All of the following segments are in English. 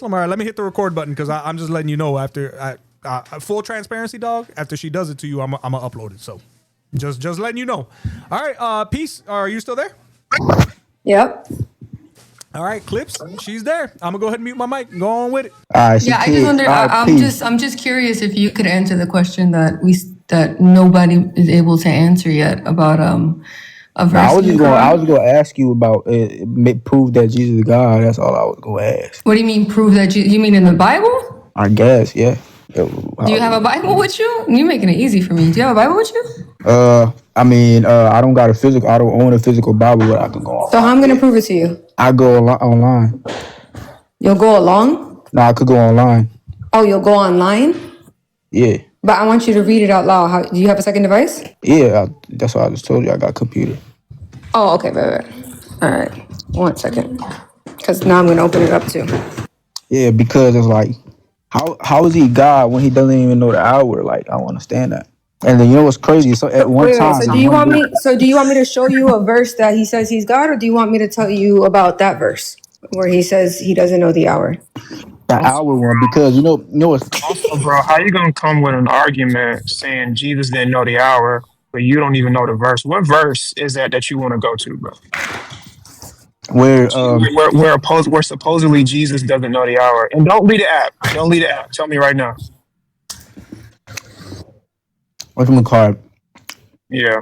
All right, let me hit the record button because I'm just letting you know after full transparency, dog. After she does it to you, I'm gonna upload it. So just letting you know. All right, Peace. Are you still there? Yep. All right, Clips. She's there. I'm gonna go ahead and mute my mic and go on with it. Yeah, I just wondered. I'm just curious if you could answer the question that nobody is able to answer yet about a verse. I was gonna ask you about prove that Jesus is God. That's all I was gonna ask. What do you mean prove that you mean in the Bible? I guess, yeah. Do you have a Bible with you? You're making it easy for me. Do you have a Bible with you? I mean, I don't own a physical Bible where I can go on. So how I'm gonna prove it to you? I go online. You'll go along? No, I could go online. Oh, you'll go online? Yeah. But I want you to read it out loud. Do you have a second device? Yeah, that's what I just told you. I got a computer. Oh, okay, right. All right, 1 second. Because now I'm going to open it up too. Yeah, because it's like, how is he God when he doesn't even know the hour? Like, I don't understand that. And then you know what's crazy? So at one time, so do you want me to show you a verse that he says he's God, or do you want me to tell you about that verse where he says he doesn't know the hour? The hour one, because you know what's also, bro, how you gonna come with an argument saying Jesus didn't know the hour, but you don't even know the verse? What verse is that you want to go to, bro? Where supposedly Jesus doesn't know the hour. And don't leave the app. Don't leave the app. Tell me right now. What's my card? Yeah.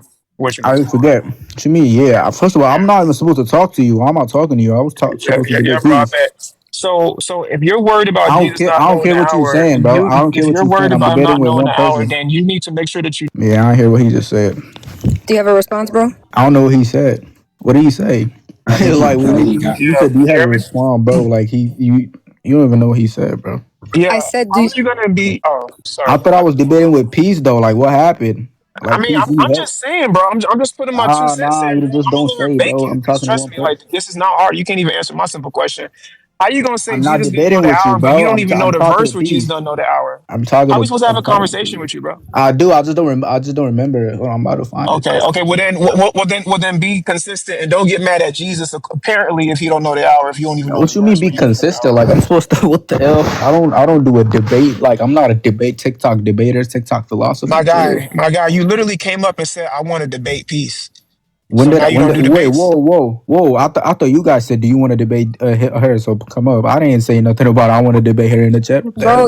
I forget. What you mean? Yeah. First of all, I'm not even supposed to talk to you. I'm not talking to you. I was talking to you. Bro, I bet. So if you're worried about I don't care what you're saying, bro. I don't care what you're saying. Worried about not knowing the hour, person. then you need to make sure that you. Yeah, I hear what he just said. Do you have a response, bro? I don't know what he said. What did he say? Like you said, you have a response, bro. Like you don't even know what he said, bro. Yeah, I said, how you gonna be? Oh, sorry. I thought I was debating with Peace though. Like, what happened? Like, I mean, I'm just saying, bro. I'm just putting my 2 cents in. You just don't say, bro. I'm talking Trust me, like this is not hard. You can't even answer my simple question. How you gonna say Jesus didn't know the hour, but you don't even know the verse where Jesus doesn't know the hour? I'm talking. How are we supposed to have a conversation with you, bro? I do. I just don't remember it. Well, I'm about to find it. Okay. Well then, be consistent and don't get mad at Jesus. Apparently, if you don't know the hour, if you don't even know. What you mean be consistent? Like I'm supposed to? What the hell? I don't do a debate. Like I'm not a TikTok philosopher. My guy, you literally came up and said, "I want to debate peace." Wait, whoa! I thought you guys said, "Do you want to debate her?" So come up. I didn't say nothing about I want to debate her in the chat. Bro,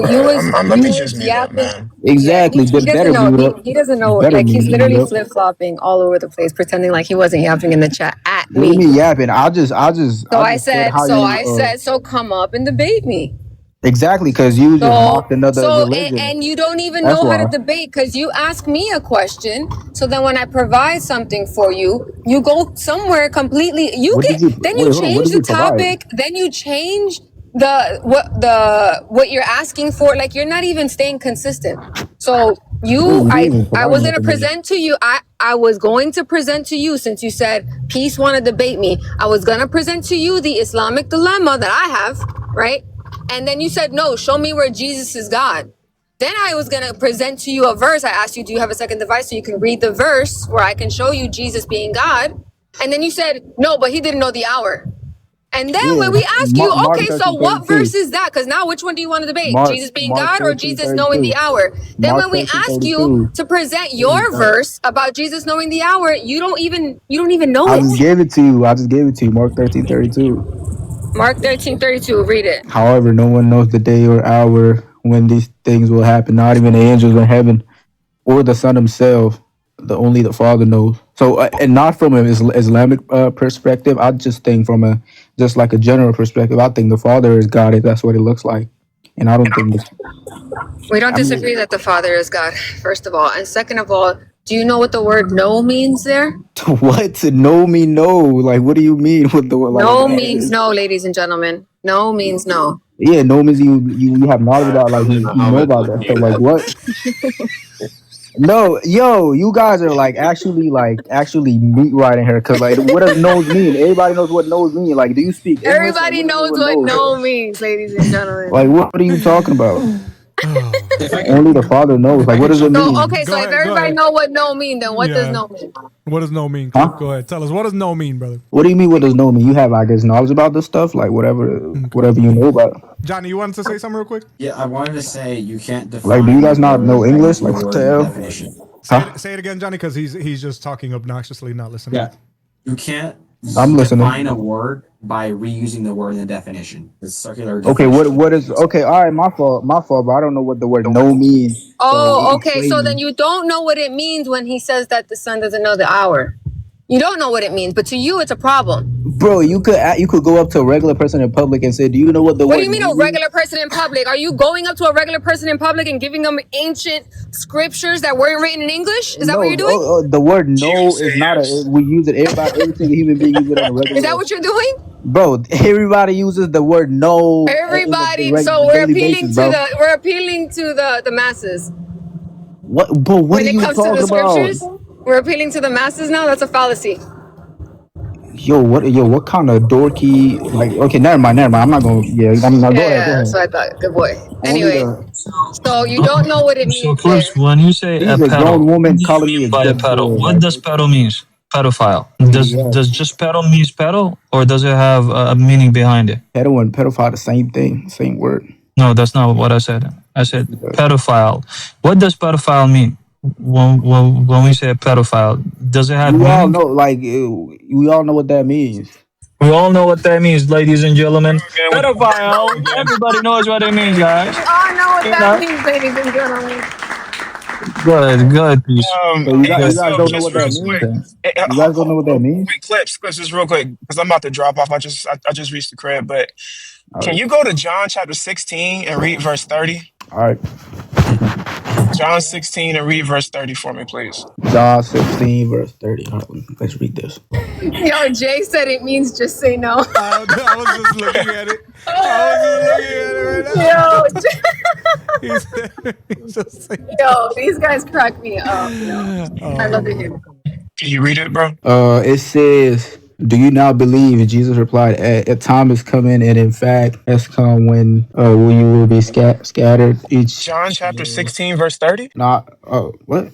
exactly. He doesn't know. Like he's literally flip flopping all over the place, pretending like he wasn't yapping in the chat at me. What do you mean yapping? So I said, so come up and debate me. Exactly, because you just mocked another religion. And you don't even know how to debate because you ask me a question. So then when I provide something for you, you go somewhere completely. You change the topic. Then you change what you're asking for. Like you're not even staying consistent. So I was gonna present to you. I was going to present to you since you said peace want to debate me. I was gonna present to you the Islamic dilemma that I have, right? And then you said, no, show me where Jesus is God. Then I was going to present to you a verse. I asked you, do you have a second device so you can read the verse where I can show you Jesus being God? And then you said, no, but he didn't know the hour. And then when we ask you, okay, so what verse is that? Because now which one do you want to debate? Jesus being God or Jesus knowing the hour? Then when we ask you to present your verse about Jesus knowing the hour, you don't even know it. I just gave it to you. Mark 13:32. Mark 13:32, read it. However, no one knows the day or hour when these things will happen, not even the angels in heaven or the Son himself. Only the Father knows. So, and not from an Islamic perspective, I just think from just like a general perspective, I think the Father is God if that's what it looks like. And I don't think we don't disagree that the Father is God, first of all. And second of all, do you know what the word no means there? What? No mean no. Like, what do you mean with the word? Like, no means no, ladies and gentlemen. No means no. Yeah, no means you have knowledge about, like, you know about that. So, like, what? No, yo, you guys are actually meat riding her because what does nose mean? Everybody knows what nose mean. Like, do you speak English? Everybody knows what no means, ladies and gentlemen. Like, what are you talking about? If I Only the can, Father knows. if Like, I what can does it jump So mean? okay, Go so if ahead, go everybody ahead. know what no mean, then what does Yeah. no mean? What does no mean? Huh? Clip? Go ahead. Tell us. What does no mean, brother? What do you mean? What does no mean? You have, I guess, knowledge about this stuff, like whatever you know about it. Johnny, you wanted to say something real quick? yeah, I wanted to say you can't Like, do you define a guys not know word by English? using Like, the what word the in the hell? definition. Huh? Say it again, Johnny, because he's just talking obnoxiously, not listening. Yeah, you can't I'm listening. define a word by reusing the word in the definition. The circular Okay, definition. what is okay? All right, my fault, but I don't know what the word no means. So Oh, okay. explain So me. then you don't know what it means when he says that the son doesn't know the hour. You don't know what it means, but to you, it's a problem. Bro, you could go up to a regular person in public and say, "Do you know what the What do word you mean no a means?" regular person in public? Are you going up to a regular person in public and giving them ancient scriptures that weren't written in English? Is that what No, you're doing? the word She gonna no say is not a. yes. We use it. Every single human being uses it on a Is that regular. what you're doing? Bro, everybody uses the word no in Everybody. the So we're daily basis, appealing to bro. the masses. What? But what When are it you comes to the talking about? scriptures, we're appealing to the masses now. That's a fallacy. Yo, what kind of dorky? Like, okay, never mind. I'm not gonna. Yeah, I'm not. Go ahead, go Yeah, ahead. that's what I thought. Good boy. Only Anyway, the. so you don't know what it So, means Clips, there. when you say a She's a grown pedo, what woman do you calling me a mean by a good pedo? boy. What Like, does pedo means? Pedophile. yeah, Does just pedo means pedo, or does it have a meaning behind it? pedo and pedophile, the same thing, same word. No, that's not what I said. I said Yeah. pedophile. What does pedophile mean? When we say pedophile, does it have We all meaning? know, like, we all know what that means. We all know what that means, ladies and gentlemen. Again with the Pedophile. again. Everybody knows what it means, guys. We all know what You that know? means, ladies and gentlemen. Good, peace. So you Good. guys So don't know just what real that means. quick. You guys don't know what that means. Wait, clips, just real quick, because I'm about to drop off. I just reached the crib, but All can right, you go to John chapter 16 and read verse 30? all right. John 16 and read verse 30 for me, please. John 16 verse 30. All right, let's read this. Yo, Jay said it means just say no. I was just looking at it. I was just looking at it right now. Yo, He's just saying, yo, these guys crack me up. Yo. I love it here. Can you read it, bro? It says, "Do you now believe?" Jesus replied, "A time is coming, and in fact has come when you will be scattered each." John chapter 16, verse 30? Not. Oh, what?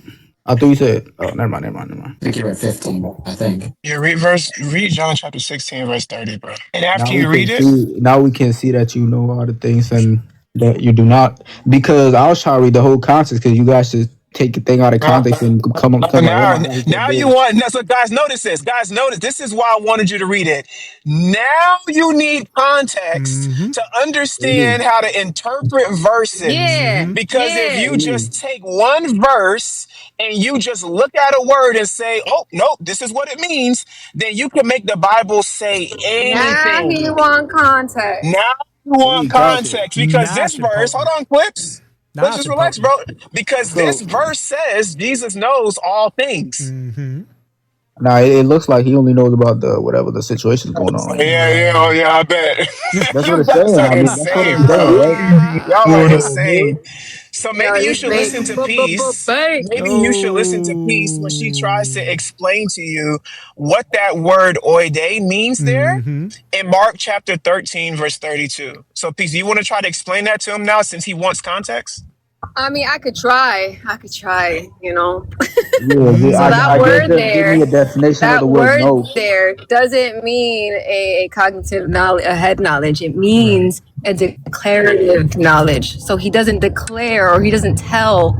I thought you said. Oh, never mind. I think you're at 15, I think. Yeah, read John chapter 16, verse 30, bro. And after Now we you can read it, see. Now we can see that you know all the things and that you do not. Because I was trying to read the whole context. Because you guys should take a thing out of uh, context and come like, "Oh now, my God, he said now you this." want, so guys, notice this. Guys, notice this is why I wanted you to read it. Now you need context to understand how to interpret verses. Yeah, Because if yeah. you just take one verse and you just look at a word and say, oh, nope, this is what it means, then you can make the Bible say Now he anything. want context. Now you We want need context, context because nah, this shit verse, hold potent. on, Clips. Let's Nah, just shit relax, potent. bro. Because bro. this verse says Jesus knows all things. Now it looks like he only knows about the whatever the situation's going on right now. Oh yeah, I bet. That's what You it's guys saying. are I mean, that's what insane, it's saying, bro. right? Y'all are insane. So Yo, maybe you this should bait. listen to Peace. Bait. Maybe you should listen to Peace when she tries to explain to you what that word oide means there in Mark chapter 13, verse 32. So Peace, do you want to try to explain that to him now since he wants context? I mean, I could try, you know. Yeah, So that I guess word just give there, me a definition of the word no. doesn't mean a cognitive knowledge, a head knowledge. It means a declarative knowledge. So he doesn't declare or he doesn't tell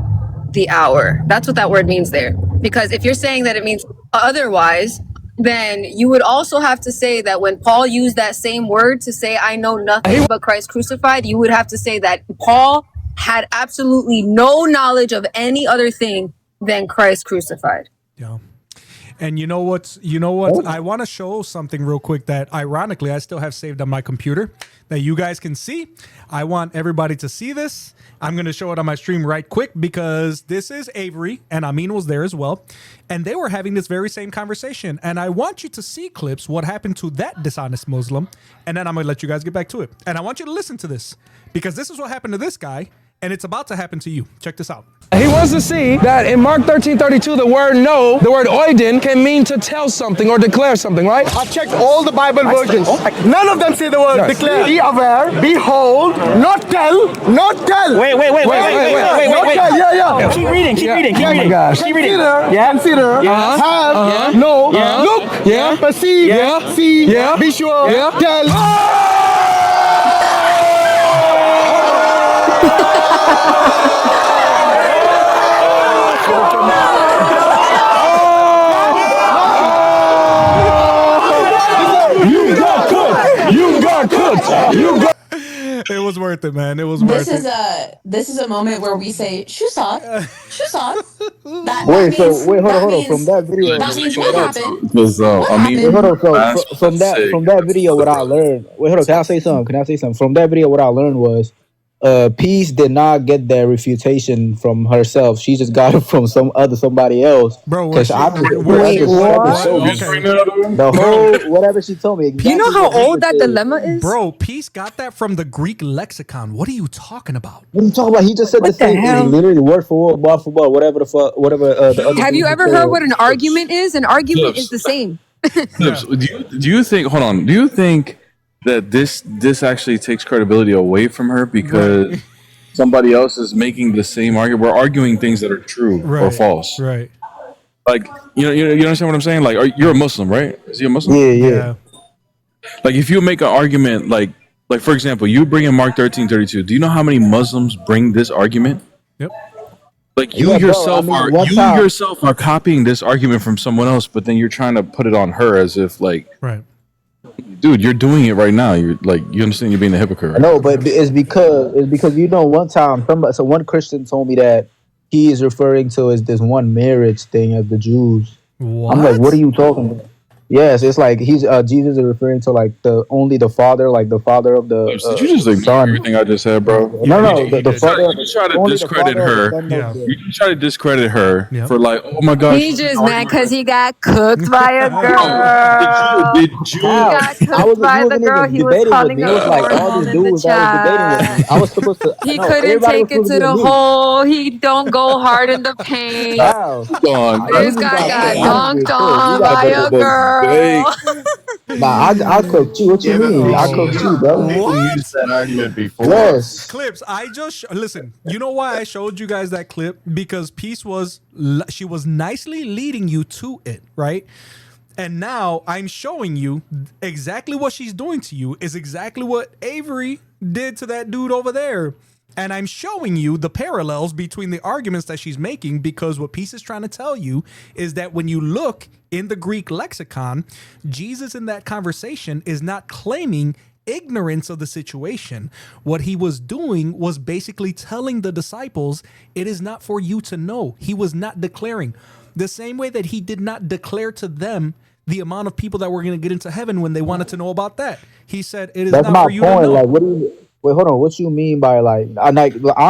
the hour. That's what that word means there. Because if you're saying that it means otherwise, then you would also have to say that when Paul used that same word to say, I know nothing but Christ crucified, you would have to say that Paul had absolutely no knowledge of any other thing than Christ crucified. Yeah. And you know what? I want to show something real quick that ironically I still have saved on my computer that you guys can see. I want everybody to see this. I'm going to show it on my stream right quick because this is Avery and Amin was there as well. And they were having this very same conversation. And I want you to see Clips what happened to that dishonest Muslim. And then I'm going to let you guys get back to it. And I want you to listen to this because this is what happened to this guy. and it's about to happen to you. Check this out. He wants to see that in Mark 13:32, the word know, the word oiden, can mean to tell something or declare something, right? I've checked all the Bible versions. None of them say the word declare. Be aware, behold, not tell, not tell. Wait. Yeah. Keep reading. Oh my gosh. Consider, have, know, look, perceive, see, be sure, tell. It was worth it, man. It was worth it. This is a moment where we say shusok. Wait, hold on. From that video, That means what happened? Because from that video, what I learned. Wait, hold on. Can I say something? From that video, what I learned was, Peace did not get that refutation from herself. She just got it from somebody else. Bro, because the whole whatever she told me. Exactly You know how old that dilemma is? Bro, Peace got that from the Greek lexicon. What are you talking about? What are you talking about? He just said the same thing. Literally word for word, bar for bar, whatever the fuck, whatever. The other Have you ever heard what an argument is? An argument is the same. Do you think? Hold on. Do you think that this actually takes credibility away from her because somebody else is making the same argument? We're arguing things that are true or false. Right. Like you understand what I'm saying? Like you're a Muslim, right? Is he a Muslim? Yeah. Like if you make an argument, like for example, you bring in Mark 13:32. Do you know how many Muslims bring this argument? Yep. Like you yourself are copying this argument from someone else, but then you're trying to put it on her as if like, dude, you're doing it right now. You're like, you understand you're being a hypocrite. Right? No, but it's because one time one Christian told me that he is referring to as this one marriage thing as the Jews. What? I'm like, what are you talking about? Yes, it's like Jesus is referring to like the father, like the father of the did you just ignore everything I just said, bro? No, the father. You try to discredit her. You try to discredit her for like, oh my gosh. He's just mad because he got cooked by a girl. Did you? He got cooked by the girl he was calling a hormone in the chat. I was supposed to. He couldn't take it to the hole. He don't go hard in the paint. This guy got dunked on by a girl. Nah, I cooked you. What you mean? I cooked you, bro. What? Used that argument before. Yes. Clips. I just listen. You know why I showed you guys that clip? Because Peace was nicely leading you to it, right? And now I'm showing you exactly what she's doing to you is exactly what Avery did to that dude over there. And I'm showing you the parallels between the arguments that she's making, because what Peace is trying to tell you is that when you look in the Greek lexicon, Jesus in that conversation is not claiming ignorance of the situation. What he was doing was basically telling the disciples, it is not for you to know. He was not declaring. The same way that he did not declare to them the amount of people that were going to get into heaven when they wanted to know about that. He said, it is not for you to know. Like, what do you... Wait, hold on. What you mean by like? I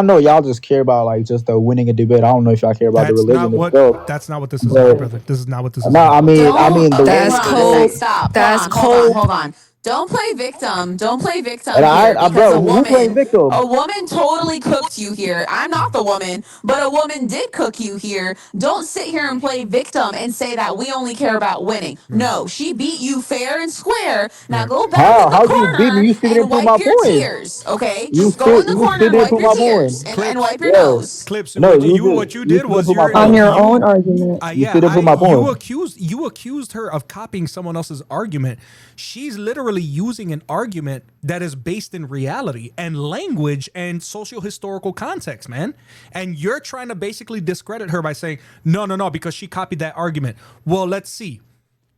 know y'all just care about like just the winning a debate. I don't know if y'all care about the religion itself. That's not what this is about, brother. This is not what this is. No, I mean, that's cold. Stop. That's cold. Hold on. Don't play victim. Don't play victim. And bro, who playing victim? A woman totally cooked you here. I'm not the woman, but a woman did cook you here. Don't sit here and play victim and say that we only care about winning. No, she beat you fair and square. Now go back in the corner and wipe your tears. Okay, just go in the corner and wipe your tears and wipe your nose. Clips. No, what you did was on your own argument. You accused her of copying someone else's argument. She's literally using an argument that is based in reality and language and socio-historical context, man. And you're trying to basically discredit her by saying, no, because she copied that argument. Well, let's see.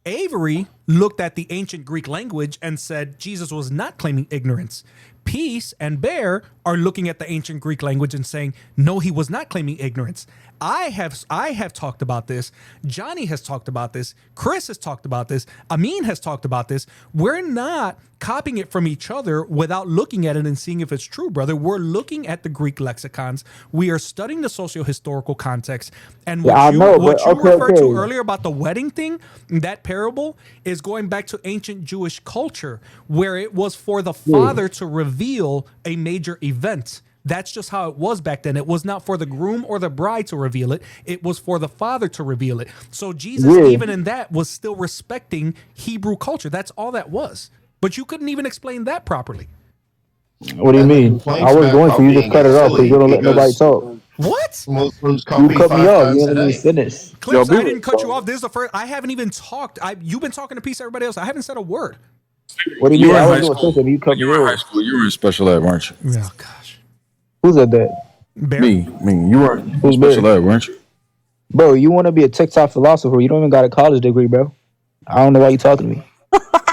Avery looked at the ancient Greek language and said Jesus was not claiming ignorance. Peace and Bear are looking at the ancient Greek language and saying, no, he was not claiming ignorance. I have talked about this. Johnny has talked about this. Chris has talked about this. Amin has talked about this. We're not copying it from each other without looking at it and seeing if it's true, brother. We're looking at the Greek lexicons. We are studying the socio-historical context. And what you referred to earlier about the wedding thing, that parable is going back to ancient Jewish culture, where it was for the father to reveal a major event. That's just how it was back then. It was not for the groom or the bride to reveal it. It was for the father to reveal it. So Jesus, even in that, was still respecting Hebrew culture. That's all that was. But you couldn't even explain that properly. What do you mean? I was going to. You just cut it off because you don't let nobody talk. What? Muslims You cut me off. You didn't let me finish. Clips, I didn't cut you off. This is the first. I haven't even talked. You've been talking to Peace, everybody else. I haven't said a word. What do you mean? I was doing something. You cut me You were in high off. school. You were in special ed, weren't you? Oh, gosh. Who said that? Bear? Me. You were in Who's special Bear? ed, weren't you? Bro, you want to be a TikTok philosopher. You don't even got a college degree, bro. I don't know why you talking to me.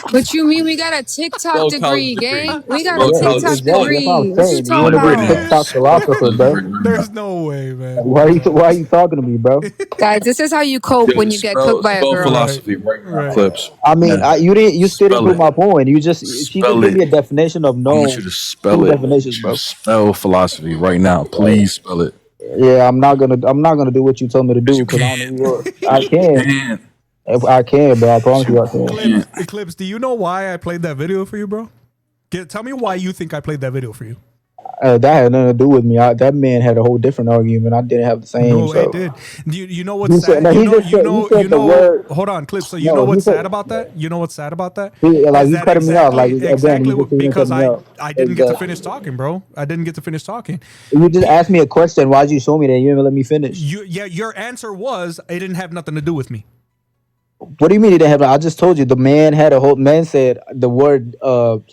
What you mean we got a TikTok degree, gang? We got a Yeah, TikTok exactly. That's what degree. I'm What you saying. You talking want to be a about? TikTok philosopher, bro. There's no way, man. Why are you talking to me, bro? Guys, this is how you cope when you get cooked by a Spell girl. philosophy right now, Clips. I mean, Yeah. you still didn't Spell prove it. my point. She just Spell gave me a it. definition of I no. want you to spell Two it. definitions, bro. Spell philosophy right now. Please spell it. Yeah, I'm not gonna do what you told me to do You because I don't know can't. who you are. I can. Can't. If I can, but I promise you I can. Eclipse, do you know why I played that video for you, bro? Tell me why you think I played that video for you. That had nothing to do with me. That man had a whole different argument. I didn't have the same. No, so. it did. You know what's He said- sad? no, he You know, just said- he said the word- hold on, Clip. So you No, know he what's said- sad about that? You know what's sad about that? Like Is you that cutting me off. Like exactly again, you just because cut me off. I didn't get to finish talking, bro. I didn't get to finish talking. You just asked me a question. Why'd you show me that? You didn't even let me finish. Your answer was it didn't have nothing to do with me. What do you mean he didn't have? I just told you the man had a whole. Man said the word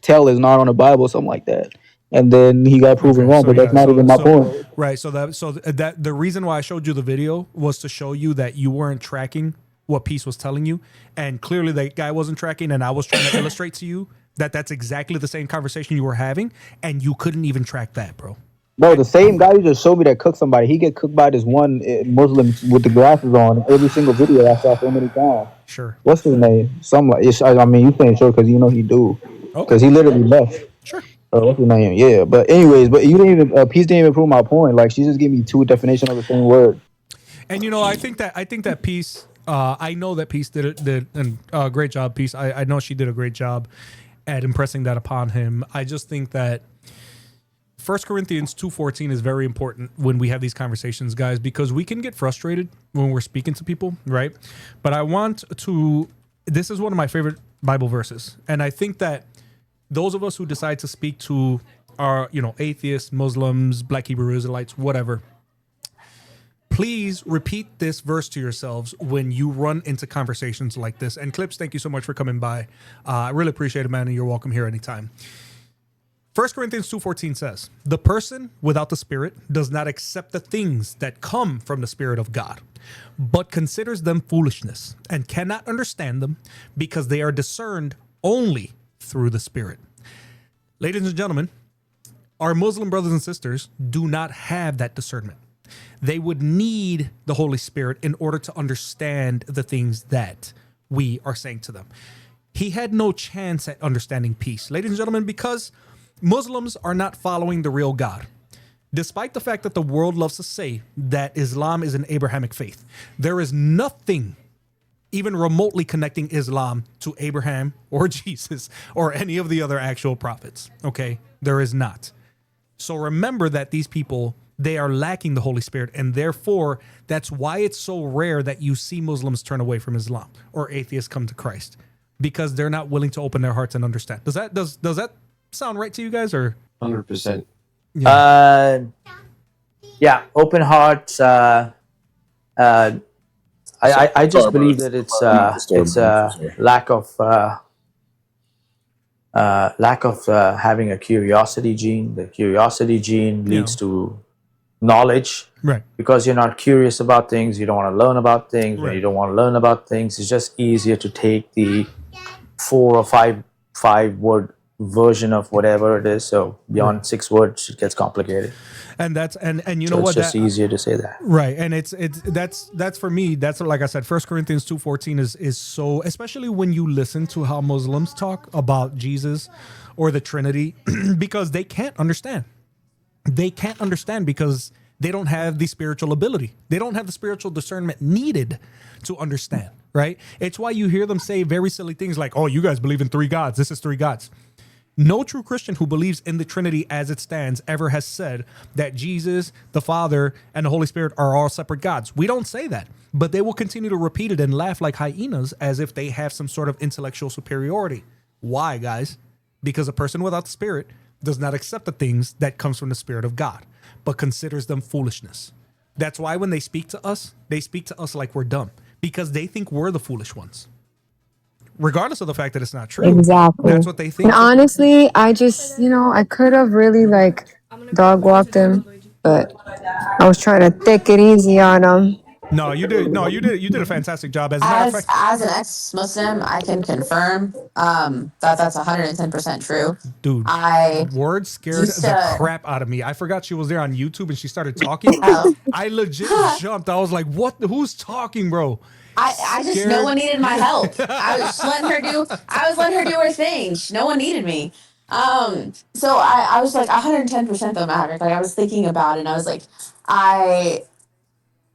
"tell" is not on the Bible, something like that, and then he got proven wrong. But that's not even my point. Right. So that the reason why I showed you the video was to show you that you weren't tracking what Peace was telling you, and clearly that guy wasn't tracking, and I was trying to illustrate to you that that's exactly the same conversation you were having, and you couldn't even track that, bro. Bro, the same guy you just showed me that cooked somebody, he get cooked by this one Muslim with the glasses on every single video I saw so many times. Sure. What's his name? I mean, you saying sure because you know he do. Because he literally left. Sure. What's his name? Yeah, but anyways, but you didn't even Peace didn't even prove my point. Like she just gave me two definitions of the same word. And I think that Peace. I know that Peace did a great job. Peace. I know she did a great job at impressing that upon him. I just think that 1 Corinthians 2:14 is very important when we have these conversations, guys, because we can get frustrated when we're speaking to people, right? But this is one of my favorite Bible verses. And I think that those of us who decide to speak to our, atheists, Muslims, Black Hebrew Israelites, whatever, please repeat this verse to yourselves when you run into conversations like this. And Clips, thank you so much for coming by. I really appreciate it, man, and you're welcome here anytime. 1 Corinthians 2:14 says, "The person without the Spirit does not accept the things that come from the Spirit of God, but considers them foolishness and cannot understand them because they are discerned only through the Spirit." Ladies and gentlemen, our Muslim brothers and sisters do not have that discernment. They would need the Holy Spirit in order to understand the things that we are saying to them. He had no chance at understanding peace, ladies and gentlemen, because Muslims are not following the real God. Despite the fact that the world loves to say that Islam is an Abrahamic faith, there is nothing even remotely connecting Islam to Abraham or Jesus or any of the other actual prophets. Okay, there is not. So remember that these people, they are lacking the Holy Spirit, and therefore that's why it's so rare that you see Muslims turn away from Islam or atheists come to Christ, because they're not willing to open their hearts and understand. Does that sound right to you guys, or 100%? Yeah, open hearts. I just believe that it's lack of having a curiosity gene. The curiosity gene leads to knowledge, right? Because you're not curious about things, you don't want to learn about things. When you don't want to learn about things, it's just easier to take the 4 or 5 word version of whatever it is. So beyond 6 words, it gets complicated. And that's and you so know what? It's just easier to say that, right? And that's for me. That's like I said. 1 Corinthians 2:14 is so, especially when you listen to how Muslims talk about Jesus or the Trinity, because they can't understand. They can't understand because they don't have the spiritual ability. They don't have the spiritual discernment needed to understand. Right? It's why you hear them say very silly things like, "Oh, you guys believe in 3 gods. This is 3 gods." No true Christian who believes in the Trinity as it stands ever has said that Jesus, the Father, and the Holy Spirit are all separate gods. We don't say that, but they will continue to repeat it and laugh like hyenas as if they have some sort of intellectual superiority. Why, guys? Because a person without the Spirit does not accept the things that comes from the Spirit of God, but considers them foolishness. That's why when they speak to us like we're dumb, because they think we're the foolish ones. Regardless of the fact that it's not true. Exactly. That's what they think. And honestly, I just, I could have really dog walked him, but I was trying to take it easy on him. No, you did. No, you did. You did a fantastic job. As a matter of fact, As an ex-Muslim, I can confirm that that's 110% true. Dude, I words scared used the to- crap out of me. I forgot she was there on YouTube and she started talking. Oh. I legit jumped. I was like, "What? Who's talking, bro?" I just no one needed my help. I was just letting her do her thing. No one needed me. So I was like 110% though, Maverick. Like I was thinking about it and I was like,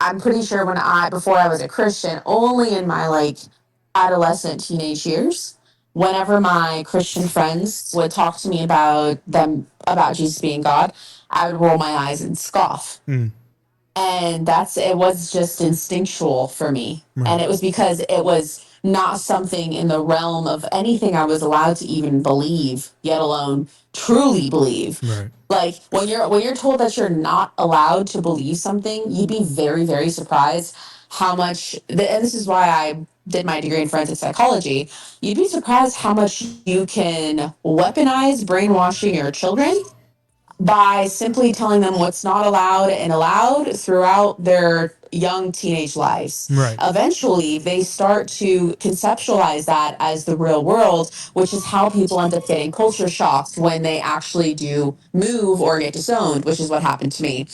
I'm pretty sure before I was a Christian, only in my adolescent teenage years, whenever my Christian friends would talk to me about Jesus being God, I would roll my eyes and scoff. And it was just instinctual for me. Right. And it was because it was not something in the realm of anything I was allowed to even believe, yet alone truly believe. Right. Like when you're told that you're not allowed to believe something, you'd be very, very surprised how much, and this is why I did my degree in forensic psychology, you'd be surprised how much you can weaponize brainwashing your children by simply telling them what's not allowed and allowed throughout their young teenage lives. Right. Eventually, they start to conceptualize that as the real world, which is how people end up getting culture shocked when they actually do move or get disowned, which is what happened to me.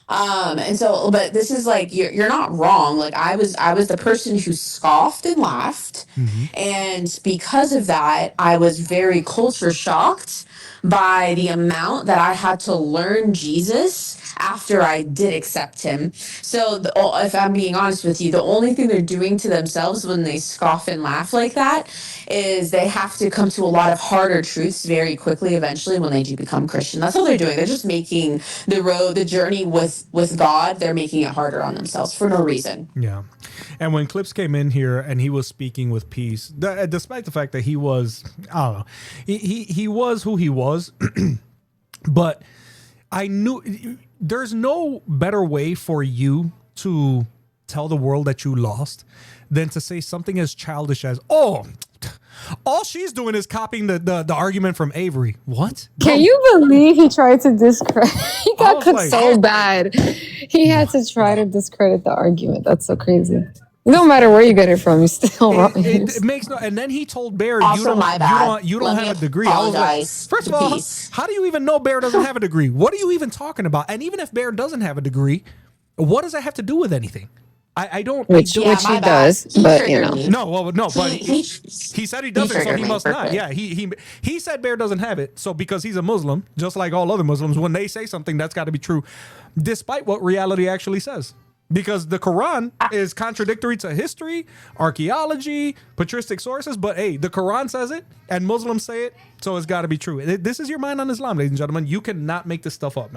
And so, but this is you're not wrong. Like I was the person who scoffed and laughed. And because of that, I was very culture shocked by the amount that I had to learn Jesus after I did accept him. So if I'm being honest with you, the only thing they're doing to themselves when they scoff and laugh like that is they have to come to a lot of harder truths very quickly eventually when they do become Christian. That's all they're doing. They're just making the journey with God, they're making it harder on themselves for no reason. Yeah. And when Clips came in here and he was speaking with peace, despite the fact that he was, I don't know, he was who he was, but I knew there's no better way for you to tell the world that you lost than to say something as childish as, oh, all she's doing is copying the argument from Avery. What? Can you believe he tried to discredit? He got cooked so bad. He had to try to discredit the argument. That's so crazy. No matter where you get it from, you still wrong. It makes no. And then he told Bear, Also, you don't have a degree. I was like, first of all, how do you even know Bear doesn't have a degree? What are you even talking about? And even if Bear doesn't have a degree, what does that have to do with anything? I don't. Which he does, but you know. No, but he said he doesn't, so he must not. Yeah, he said Bear doesn't have it, so because he's a Muslim, just like all other Muslims, when they say something, that's got to be true, despite what reality actually says. Because the Quran is contradictory to history, archaeology, patristic sources, but hey, the Quran says it, and Muslims say it, so it's got to be true. This is your mind on Islam, ladies and gentlemen. You cannot make this stuff up, man.